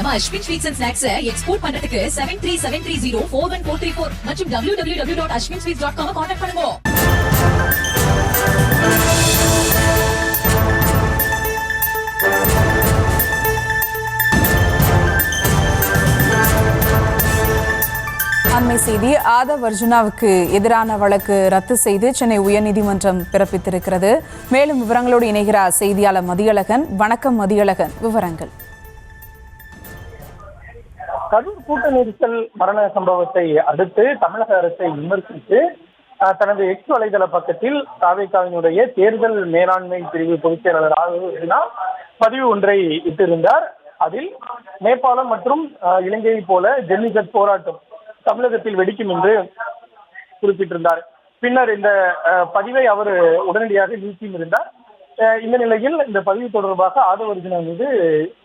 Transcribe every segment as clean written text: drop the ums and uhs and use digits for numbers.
நம்ம Ashwin sweets and snacks export பண்றதுக்கு 7373041434 மற்றும் www.ashwinsweets.com கான்டாக்ட் பண்ணுங்க. அண்மை செய்தி. ஆதவ் அர்ஜுனாவுக்கு எதிரான வழக்கு ரத்து செய்து சென்னை உயர்நீதிமன்றம் பிறப்பித்திருக்கிறது. மேலும் விவரங்களோடு இணைகிறார் செய்தியாளர் மதியழகன். வணக்கம் மதியழகன், விவரங்கள். கரூர் கூட்ட நெரிசல் மரண சம்பவத்தை அடுத்து தமிழக அரசை விமர்சித்து தனது எக்ஸ் வலைதள பக்கத்தில் தாவேகாவினுடைய தேர்தல் மேலாண்மை பிரிவு பொதுச் செயலாளர் ஆதவ் அர்ஜுனா பதிவு ஒன்றை இட்டிருந்தார். அதில் நேபாளம் மற்றும் இலங்கையை போல ஜல்லிக்கட்டு போராட்டம் தமிழகத்தில் வெடிக்கும் என்று குறிப்பிட்டிருந்தார். பின்னர் இந்த பதிவை அவர் உடனடியாக நீக்கியும் இருந்தார். இந்த நிலையில் இந்த பதிவு தொடர்பாக ஆதவ் அர்ஜுனா மீது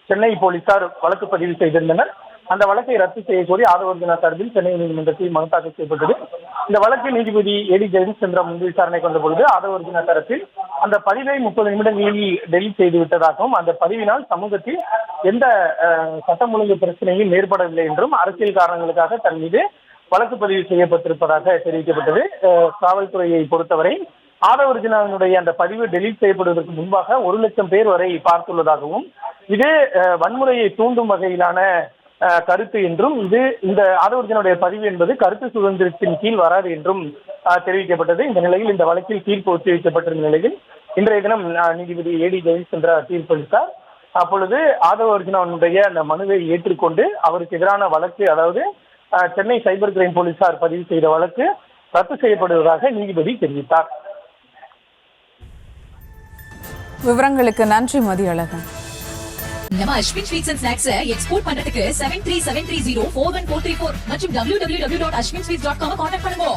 சென்னை போலீசார் வழக்கு பதிவு செய்திருந்தனர். அந்த வழக்கை ரத்து செய்யக்கோரி ஆதவ் அர்ஜுனா சார்பில் சென்னை நீதிமன்றத்தில் மனு தாக்கல் செய்யப்பட்டது. இந்த வழக்கு நீதிபதி ஏடி ஜெயச்சந்திரா முன்பு விசாரணை கொண்ட பொழுது ஆதவ் அர்ஜுனா தரப்பில் அந்த பதிவை 30 நிமிடங்களில் டெலீட் செய்து விட்டதாகவும், அந்த பதிவினால் சமூகத்தில் எந்த சட்டம் ஒழுங்கு பிரச்சனையும் ஏற்படவில்லை என்றும் அரசியல் காரணங்களுக்காக தன் மீது வழக்கு பதிவு செய்யப்பட்டிருப்பதாக தெரிவிக்கப்பட்டது. காவல்துறையை பொறுத்தவரை ஆதவ் அர்ஜுனாவினுடைய அந்த பதிவு டெலீட் செய்யப்படுவதற்கு முன்பாக 1 லட்சம் பேர் வரை பார்த்துள்ளதாகவும், இது வன்முறையை தூண்டும் வகையிலான கருத்து என்றும், இந்த ஆதவ் அர்ஜுனுடைய பதிவு என்பது கருத்து சுதந்திரத்தின் கீழ் வராது என்றும் தெரிவிக்கப்பட்டது. இந்த நிலையில் இந்த வழக்கில் தீர்ப்பு ஒத்திவைக்கப்பட்டிருந்த நிலையில் இன்றைய தினம் நீதிபதி ஏடி ஜெயச்சந்திரா தீர்ப்பளித்தார். அப்பொழுது ஆதவ் அர்ஜுனாவுடைய அந்த மனுவை ஏற்றுக்கொண்டு அவருக்கு எதிரான வழக்கு, அதாவது சென்னை சைபர் கிரைம் போலீசார் பதிவு செய்த வழக்கு ரத்து செய்யப்படுவதாக நீதிபதி தெரிவித்தார். விவரங்களுக்கு நன்றி மதியழகன். நம்ம Ashwin sweets and snacks export பண்றதுக்கு 7373041434 மற்றும் www.ashwinsweets.com கான்டாக்ட் பண்ணுங்க.